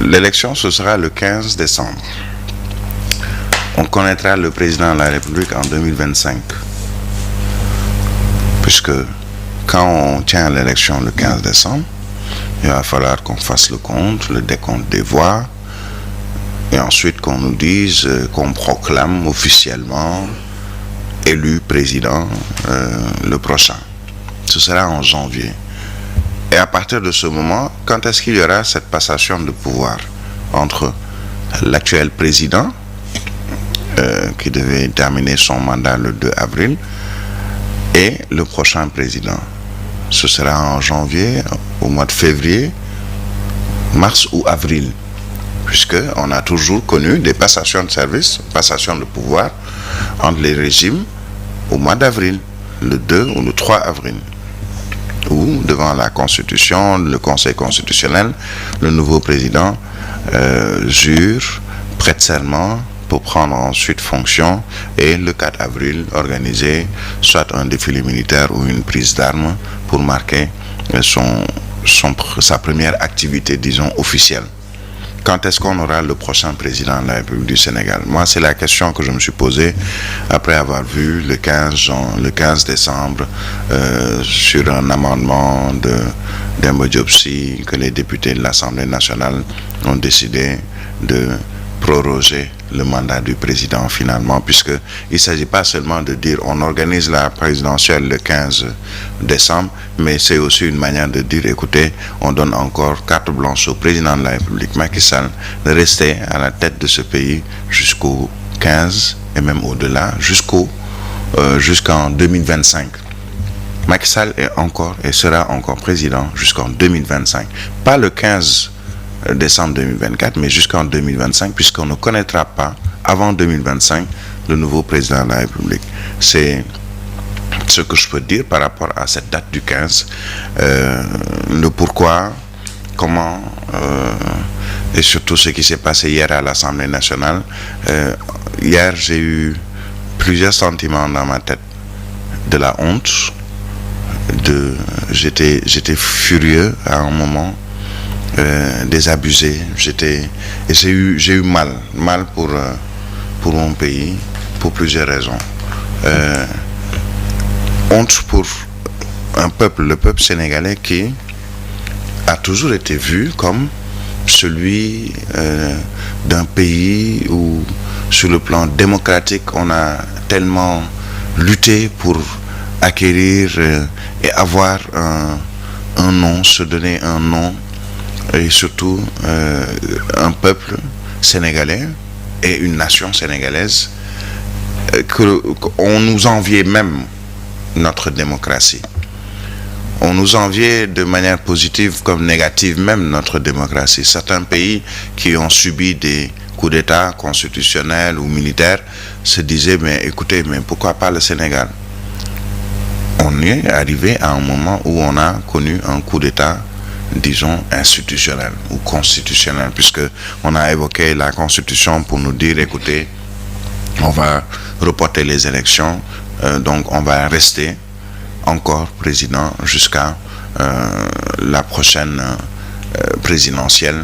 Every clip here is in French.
L'élection, ce sera le 15 décembre. On connaîtra le président de la République en 2025. Puisque quand on tient l'élection le 15 décembre, il va falloir qu'on fasse le compte, le décompte des voix, et ensuite qu'on nous dise, qu'on proclame officiellement élu président le prochain. Ce sera en janvier. Et à partir de ce moment, quand est-ce qu'il y aura cette passation de pouvoir entre l'actuel président, qui devait terminer son mandat le 2 avril, et le prochain président? Ce sera en janvier, au mois de février, mars ou avril, puisqu'on a toujours connu des passations de service, passations de pouvoir entre les régimes au mois d'avril, le 2 ou le 3 avril, où devant la Constitution, le Conseil constitutionnel, le nouveau président jure, prête serment pour prendre ensuite fonction, et le 4 avril organiser soit un défilé militaire ou une prise d'armes pour marquer sa première activité, disons, officielle. Quand est-ce qu'on aura le prochain président de la République du Sénégal? Moi, c'est la question que je me suis posée après avoir vu le 15 décembre sur un amendement de Demba Diop Sy que les députés de l'Assemblée nationale ont décidé de proroger le mandat du président finalement, puisqu'il ne s'agit pas seulement de dire on organise la présidentielle le 15 décembre, mais c'est aussi une manière de dire écoutez, on donne encore carte blanche au président de la République, Macky Sall, de rester à la tête de ce pays jusqu'au 15 et même au-delà, jusqu'en 2025. Macky Sall est encore et sera encore président jusqu'en 2025, pas le 15 décembre 2024, mais jusqu'en 2025, puisqu'on ne connaîtra pas avant 2025 le nouveau président de la République. C'est ce que je peux dire par rapport à cette date du 15, le pourquoi, comment, et surtout ce qui s'est passé hier à l'Assemblée nationale. Hier, j'ai eu plusieurs sentiments dans ma tête. De la honte, j'étais furieux à un moment, désabusé, j'ai eu mal pour mon pays, pour plusieurs raisons. Honte pour un peuple, le peuple sénégalais, qui a toujours été vu comme celui d'un pays où, sur le plan démocratique, on a tellement lutté pour acquérir et avoir un nom, se donner un nom, et surtout un peuple sénégalais et une nation sénégalaise, qu'on nous enviait même notre démocratie. On nous enviait de manière positive comme négative même notre démocratie. Certains pays qui ont subi des coups d'État constitutionnels ou militaires se disaient mais écoutez, mais pourquoi pas le Sénégal? On est arrivé à un moment où on a connu un coup d'État, disons, institutionnel ou constitutionnel, puisque on a évoqué la Constitution pour nous dire écoutez, on va reporter les élections, donc on va rester encore président jusqu'à la prochaine présidentielle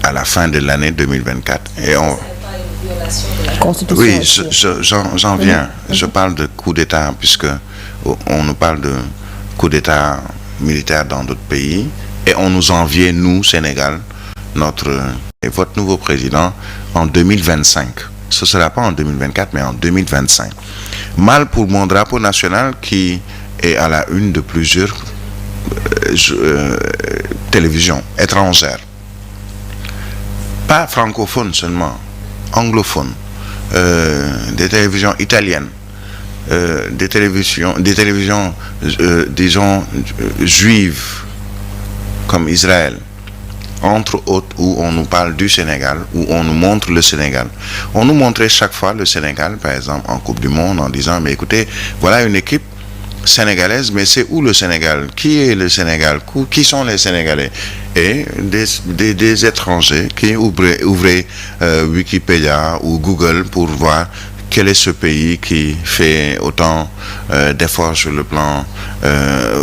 à la fin de l'année 2024. Et on... Oui, j'en viens. Je parle de coup d'État, puisque on nous parle de coup d'État militaire dans d'autres pays, et on nous enviait, nous, Sénégal, votre nouveau président en 2025. Ce ne sera pas en 2024, mais en 2025. Mal pour mon drapeau national qui est à la une de plusieurs télévisions étrangères. Pas francophones seulement, anglophones, des télévisions italiennes, des télévisions disons, juives, comme Israël, entre autres, où on nous parle du Sénégal, où on nous montre le Sénégal. On nous montrait chaque fois le Sénégal, par exemple, en Coupe du Monde, en disant, mais écoutez, voilà une équipe sénégalaise, mais c'est où le Sénégal? Qui est le Sénégal? Qui sont les Sénégalais? Et des étrangers qui ouvraient Wikipédia ou Google pour voir quel est ce pays qui fait autant d'efforts sur le plan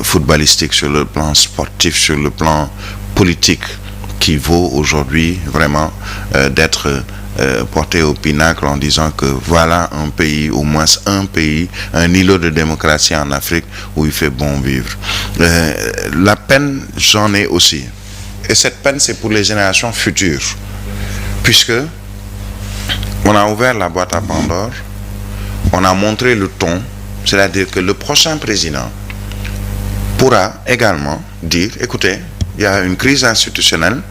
footballistique, sur le plan sportif, sur le plan politique, qui vaut aujourd'hui vraiment d'être porté au pinacle en disant que voilà un pays, au moins un pays, un îlot de démocratie en Afrique où il fait bon vivre. La peine, j'en ai aussi. Et cette peine, c'est pour les générations futures. Puisque on a ouvert la boîte à Pandore, on a montré le ton, c'est-à-dire que le prochain président pourra également dire, écoutez, il y a une crise institutionnelle,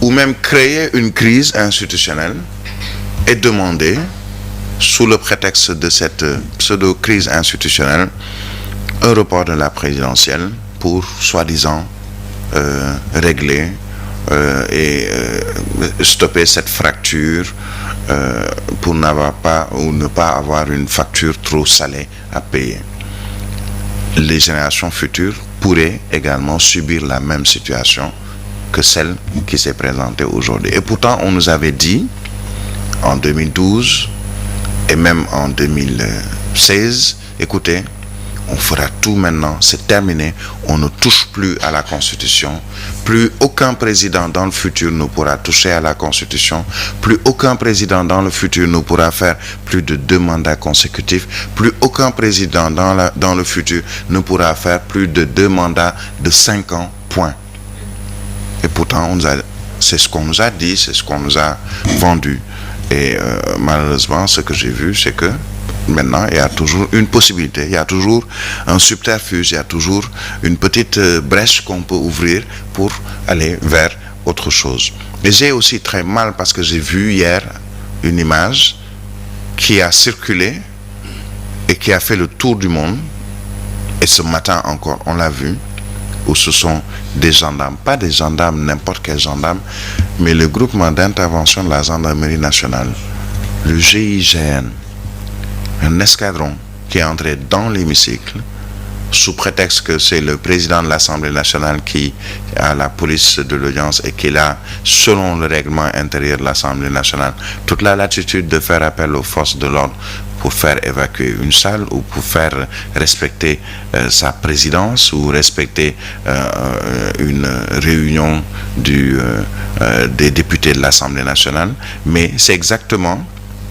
ou même créer une crise institutionnelle et demander, sous le prétexte de cette pseudo-crise institutionnelle, un report de la présidentielle pour, soi-disant, régler et stopper cette fracture pour n'avoir pas ou ne pas avoir une facture trop salée à payer. Les générations futures pourraient également subir la même situation que celle qui s'est présentée aujourd'hui. Et pourtant, on nous avait dit, en 2012 et même en 2016, écoutez, on fera tout maintenant, c'est terminé, on ne touche plus à la Constitution, plus aucun président dans le futur ne pourra toucher à la Constitution, plus aucun président dans le futur ne pourra faire plus de 2 mandats consécutifs, plus aucun président dans le futur ne pourra faire plus de 2 mandats de 5 ans, point. Et pourtant, c'est ce qu'on nous a dit, c'est ce qu'on nous a vendu. Et malheureusement, ce que j'ai vu, c'est que maintenant, il y a toujours une possibilité, il y a toujours un subterfuge, il y a toujours une petite brèche qu'on peut ouvrir pour aller vers autre chose. Et j'ai aussi très mal parce que j'ai vu hier une image qui a circulé et qui a fait le tour du monde. Et ce matin encore, on l'a vu, où ce sont des gendarmes, pas des gendarmes, n'importe quel gendarme, mais le groupement d'intervention de la gendarmerie nationale, le GIGN, un escadron qui est entré dans l'hémicycle sous prétexte que c'est le président de l'Assemblée nationale qui a la police de l'audience et qui est là, selon le règlement intérieur de l'Assemblée nationale, toute la latitude de faire appel aux forces de l'ordre pour faire évacuer une salle ou pour faire respecter sa présidence ou respecter une réunion des députés de l'Assemblée nationale. Mais c'est exactement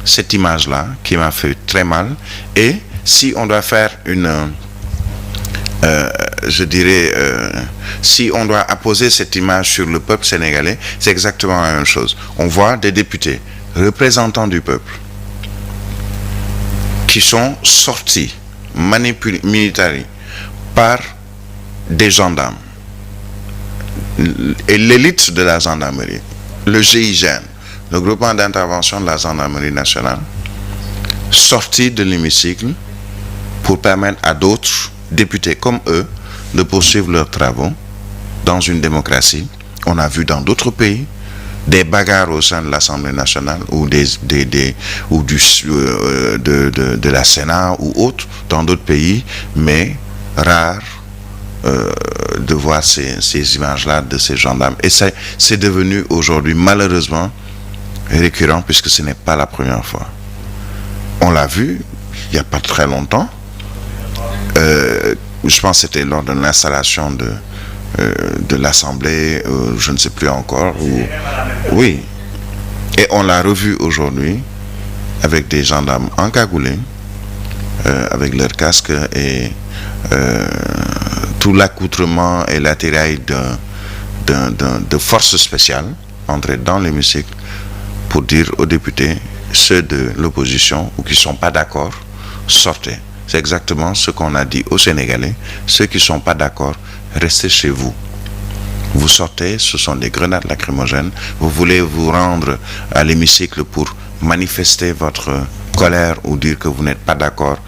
cette image-là qui m'a fait très mal. Et si on doit faire si on doit apposer cette image sur le peuple sénégalais, c'est exactement la même chose. On voit des députés, représentants du peuple, qui sont sortis, militaires, par des gendarmes. Et l'élite de la gendarmerie, le GIGN, le groupement d'intervention de la gendarmerie nationale, sortis de l'hémicycle pour permettre à d'autres députés comme eux de poursuivre leurs travaux dans une démocratie. On a vu dans d'autres pays des bagarres au sein de l'Assemblée nationale ou de la Sénat ou autres dans d'autres pays, mais rare de voir ces images-là de ces gendarmes. Et c'est devenu aujourd'hui malheureusement récurrent puisque ce n'est pas la première fois. On l'a vu il n'y a pas très longtemps. Je pense que c'était lors de l'installation de l'Assemblée, je ne sais plus encore. Oui. Et on l'a revu aujourd'hui avec des gendarmes encagoulés, avec leur casque et tout l'accoutrement et l'attirail de forces spéciales entrer dans l'hémicycle pour dire aux députés, ceux de l'opposition ou qui ne sont pas d'accord, sortez. C'est exactement ce qu'on a dit aux Sénégalais. Ceux qui ne sont pas d'accord, restez chez vous. Vous sortez, ce sont des grenades lacrymogènes. Vous voulez vous rendre à l'hémicycle pour manifester votre colère ou dire que vous n'êtes pas d'accord,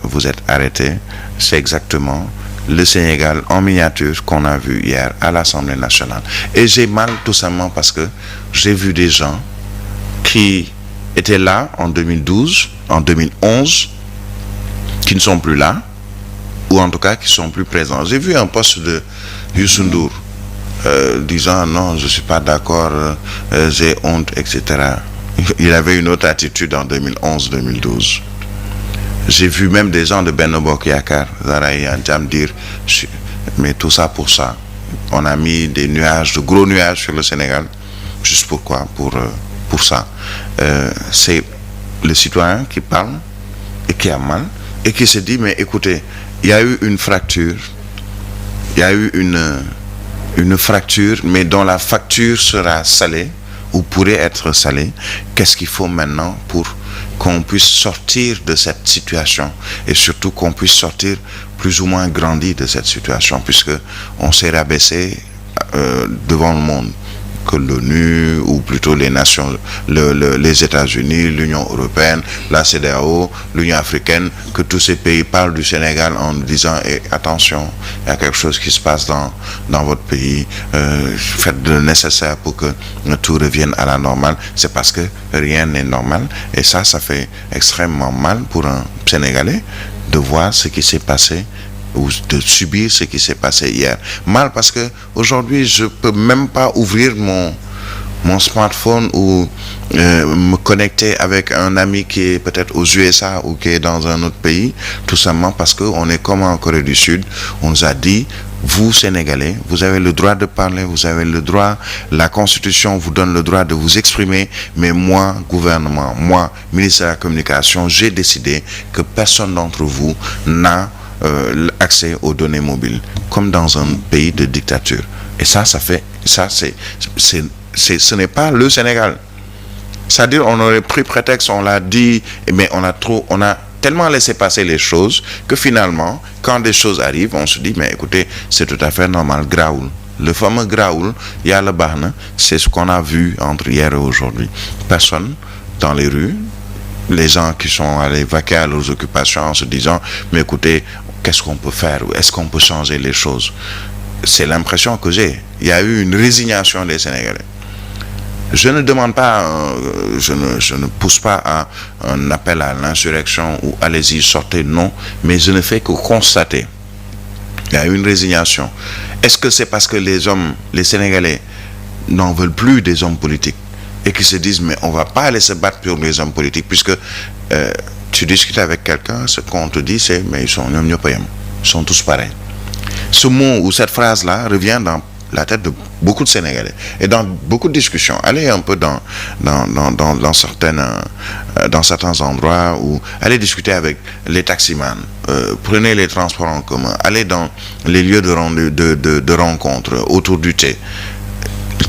vous êtes arrêtés. C'est exactement le Sénégal en miniature qu'on a vu hier à l'Assemblée nationale. Et j'ai mal tout simplement parce que j'ai vu des gens qui étaient là en 2012, en 2011, qui ne sont plus là, ou en tout cas qui sont plus présents. J'ai vu un post de Youssou N'Dour disant non, je ne suis pas d'accord, j'ai honte, etc. Il avait une autre attitude en 2011-2012. J'ai vu même des gens de Benno Bokk Yakaar, Zahra Iyane Thiam, dire mais tout ça pour ça. On a mis des nuages, de gros nuages sur le Sénégal. Juste pourquoi? Pour ça. C'est le citoyen qui parle et qui a mal et qui se dit, mais écoutez, il y a eu une fracture, il y a eu une fracture, mais dont la facture sera salée ou pourrait être salée. Qu'est-ce qu'il faut maintenant pour qu'on puisse sortir de cette situation et surtout qu'on puisse sortir plus ou moins grandi de cette situation, puisque on s'est rabaissé devant le monde, que l'ONU, ou plutôt les nations, les États-Unis, l'Union européenne, la CEDEAO, l'Union africaine, que tous ces pays parlent du Sénégal en disant attention, il y a quelque chose qui se passe dans votre pays, faites le nécessaire pour que tout revienne à la normale. C'est parce que rien n'est normal, et ça fait extrêmement mal pour un Sénégalais de voir ce qui s'est passé ou de subir ce qui s'est passé hier. Mal parce que aujourd'hui je peux même pas ouvrir mon smartphone ou me connecter avec un ami qui est peut-être aux USA ou qui est dans un autre pays, tout simplement parce qu'on est comme en Corée du Sud. On nous a dit, vous Sénégalais, vous avez le droit de parler, vous avez le droit, la Constitution vous donne le droit de vous exprimer, mais moi, gouvernement, moi, ministre de la Communication, j'ai décidé que personne d'entre vous n'a accès aux données mobiles, comme dans un pays de dictature. Et ce n'est pas le Sénégal. C'est-à-dire, on aurait pris prétexte, on l'a dit, mais on a tellement laissé passer les choses que finalement, quand des choses arrivent, on se dit, mais écoutez, c'est tout à fait normal, Graoul. Le fameux Graoul, il y a le Barne, c'est ce qu'on a vu entre hier et aujourd'hui. Personne dans les rues, les gens qui sont allés vaquer à leurs occupations en se disant, mais écoutez, qu'est-ce qu'on peut faire? Est-ce qu'on peut changer les choses? C'est l'impression que j'ai. Il y a eu une résignation des Sénégalais. Je ne demande pas, je ne pousse pas à un appel à l'insurrection ou allez-y, sortez, non, mais je ne fais que constater. Il y a eu une résignation. Est-ce que c'est parce que les Sénégalais n'en veulent plus des hommes politiques et qui se disent, mais on ne va pas aller se battre pour les hommes politiques, puisque tu discutes avec quelqu'un, ce qu'on te dit, c'est, mais ils sont tous pareils. Ce mot ou cette phrase-là revient dans la tête de beaucoup de Sénégalais et dans beaucoup de discussions. Allez un peu dans certains endroits, ou allez discuter avec les taximans, prenez les transports en commun, allez dans les lieux de rencontre autour du thé.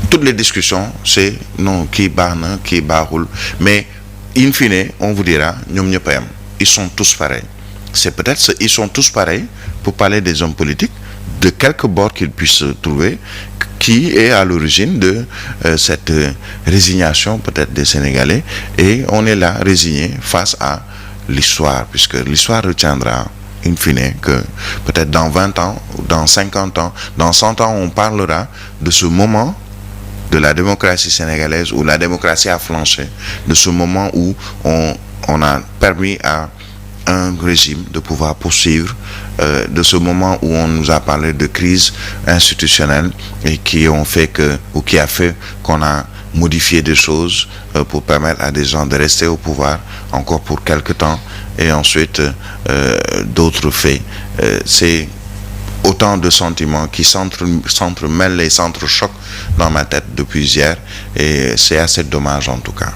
Toutes les discussions, c'est non, qui barne, qui baroule, mais in fine, on vous dira, ils sont tous pareils. C'est peut-être ils sont tous pareils, pour parler des hommes politiques, de quelque bord qu'ils puissent se trouver, qui est à l'origine de cette résignation peut-être des Sénégalais, et on est là résigné face à l'histoire, puisque l'histoire retiendra in fine que peut-être dans 20 ans, dans 50 ans, dans 100 ans, on parlera de ce moment de la démocratie sénégalaise où la démocratie a flanché, de ce moment où on a permis à un régime de pouvoir poursuivre, de ce moment où on nous a parlé de crise institutionnelle et qui a fait qu'on a modifié des choses pour permettre à des gens de rester au pouvoir encore pour quelque temps, et ensuite d'autres faits. C'est autant de sentiments qui s'entremêlent et s'entrechoquent dans ma tête depuis hier, et c'est assez dommage en tout cas.